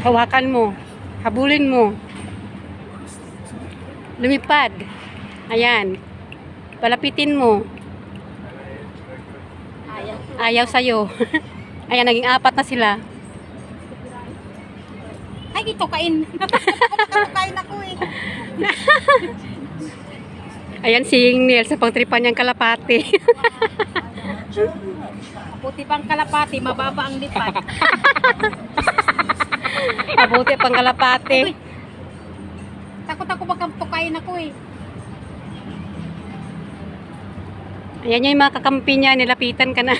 Hawakan mo. Habulin mo. Lumipad. Ayan. Palapitin mo. Ayaw sa'yo. Ayan, naging 4 na sila. Ay, ito kain. Kain ako eh. Ayan si Neil sa pangtripan niyang kalapati. Puti pang kalapati, mababa ang lipad. Mabuti pang kalapati. Takot ako magkampukain ako eh. Ayan yung mga kakampi niya, nilapitan ka na.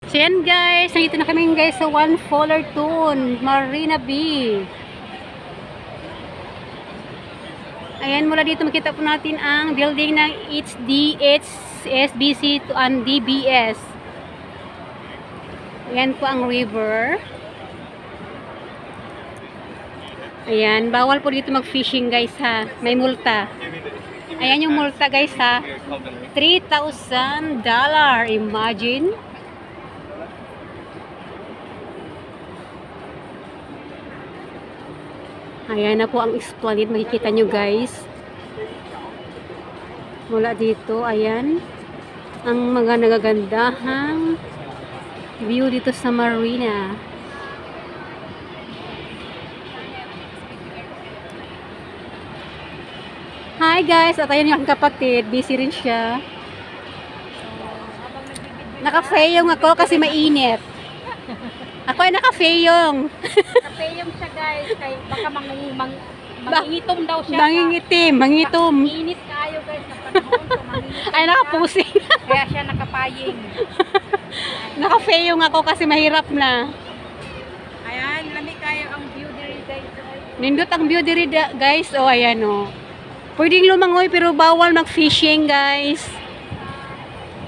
So yan guys, nandito na kami guys sa One Fullerton, Marina Bay. Ayan, mula dito makita po natin ang building ng HSBC to ang DBS. Ayan po ang river. Ayan, bawal po dito mag-fishing guys ha. May multa. Ayan yung multa guys ha. $3,000. Imagine. Ayan na po ang esplanade, makikita nyo guys. Mula dito, ayan. Ang mga nagagandahang view dito sa marina. Hi guys, at ayan yung kapatid. Busy rin siya. Naka-feyong ako kasi mainit. Ako ay naka-feyong. Kapeyong siya guys, kay baka mangingitom daw siya. Mangitom. Init kayo guys sa panahon. So mangingitom Ay, nakapusing. kaya siya nakapaying. Naka-feyong ako kasi mahirap na. Ayan, lamig kayo ang view diri guys. Nindot ang view diri guys. O, ayan o. Pwedeng lumangoy pero bawal mag-fishing guys.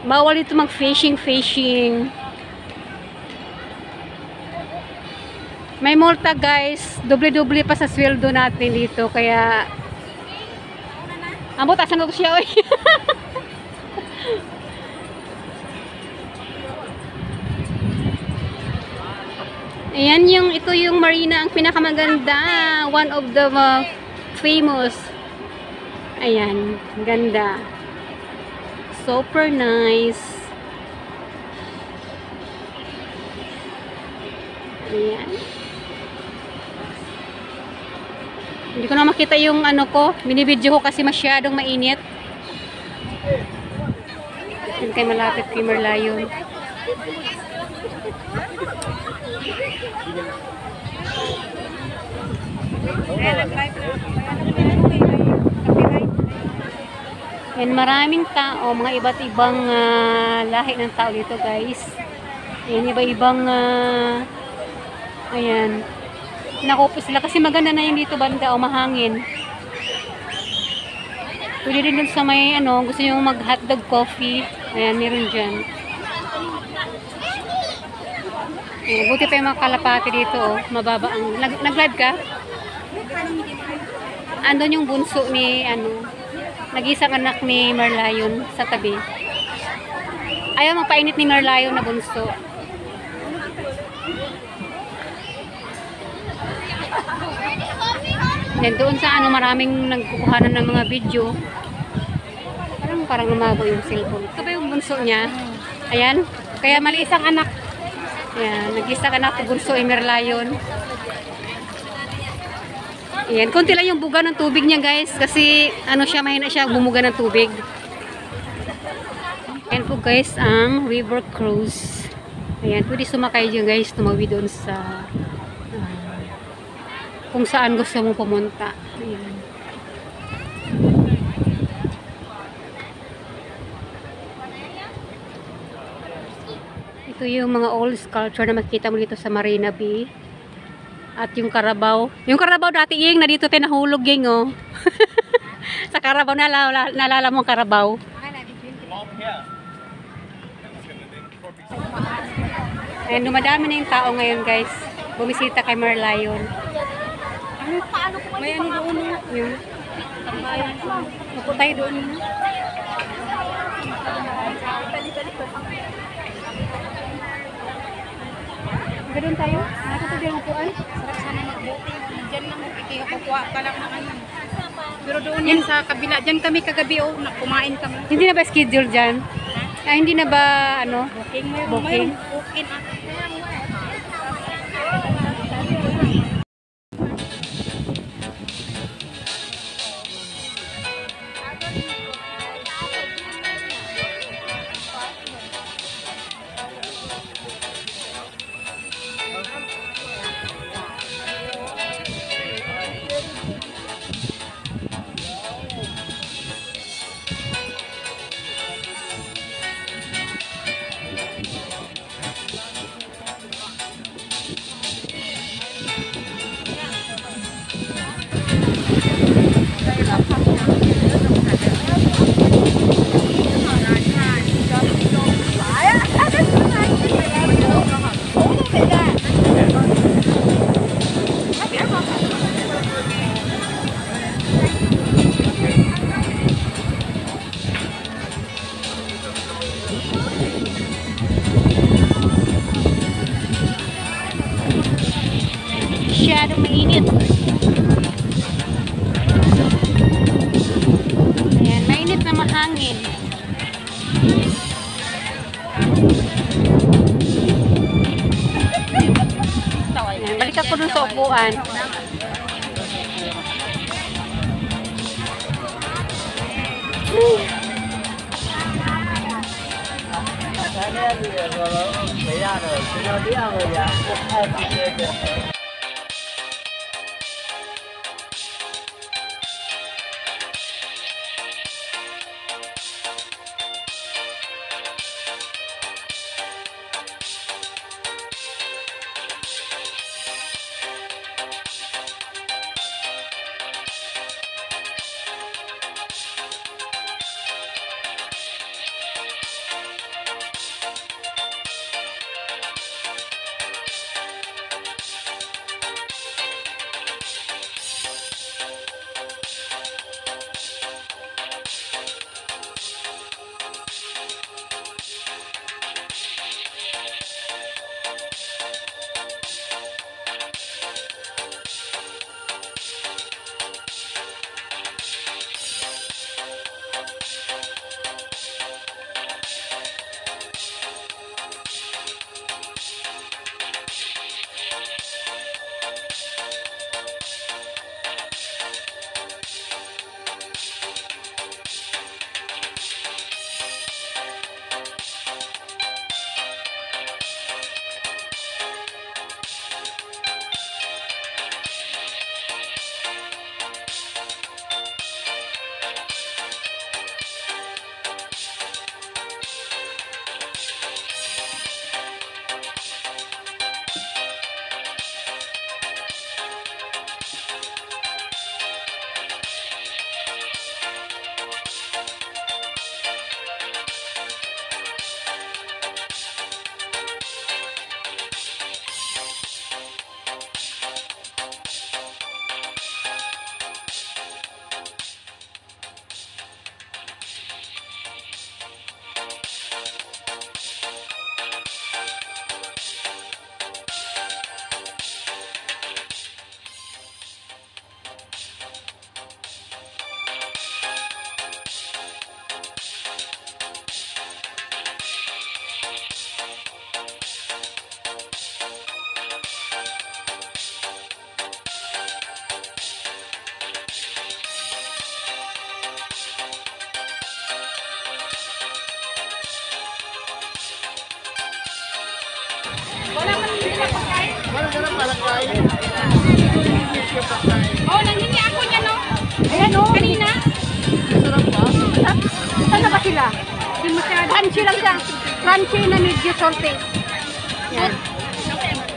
Bawal ito mag-fishing. May multa guys. Doble-doble pa sa sweldo natin dito. Kaya ambot, asan ko siya oy. Ayan yung, ito yung marina ang pinakamaganda. One of the famous. Ayan, ganda. Super nice. Ayan. Hindi ko na makita yung ano ko. Binibidyo ko kasi masyadong mainit. Yan kay malapit kay Merlion. Yan, maraming tao, mga iba't ibang lahi ng tao dito guys. Yan, iba-ibang ayan, nakupo sila kasi maganda na yung dito banda o mahangin. Pwede rin dun sa may ano, gusto nyo mag hotdog coffee, ayan, meron dyan. Ayan, buti pa yung mga kalapati dito oh, mababa ang, nag-live ka? Andun yung bunso ni ano, nag-isang anak ni Merlion sa tabi. Ayaw magpainit ni Merlion na bunso. Then doon sa ano, maraming nagkukuhanan ng mga video. Parang lumabo yung cellphone. Ito ba yung bunso niya? Ayan. Kaya mali isang anak. Ayan, nag-isang anak bunso ay Merlion. Ayan, konti lang yung buga ng tubig niya guys. Kasi ano siya, mahina siya bumuga ng tubig. Ayan po guys ang river cruise. Ayan, pwede sumakay dyan guys. Tumawid doon sa kung saan gusto mong pumunta. Ayan. Ito yung mga old sculpture na makikita mo dito sa Marina Bay. At yung Carabao. Yung Carabao dati yung na dito tayo nahulog yung oh. Sa Carabao, nalala mo Carabao. Ayan, dumadami na yung tao ngayon, guys. Bumisita kay Merlion. May ano doon na. Yun. Upo tayo doon. Ganoon tayo? Nakakatabi ang upuan? Sarap sana magbuti. Diyan lang kukuha ka lang ng ano. Pero doon yan sa kabila. Diyan kami kagabi kumain kami. Hindi na ba schedule dyan? Hindi na ba, ano? Booking mo Booking? Booking ah. Masyadong mainit. Ayan, mainit na mahangin. Ayan, balik ako dun sa upuan. Oh, nanghingi ako niya, no? Ayan o. Kanina. Saan na ba sila? Hindi masyado. Crunchy lang siya. Crunchy na medyo salty. Yan.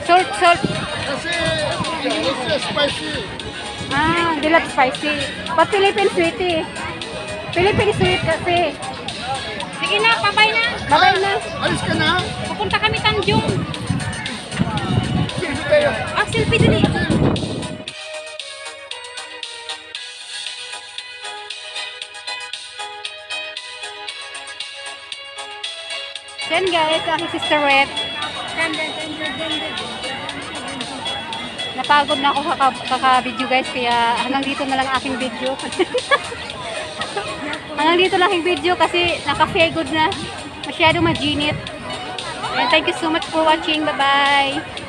Salt. Kasi hindi siya spicy. They love spicy. But Philippine sweet eh. Philippine sweet kasi. Sige na, pabay na. Babay na. Alis ka na. Pupunta kami Tanjung. Happy dali. Then guys, ang sister Red. Napagod na ako kaka-video guys, kaya hanggang dito na lang aking video. Hanggang dito lang aking video kasi naka-fegod na. Masyado majinit. And thank you so much for watching. Bye-bye.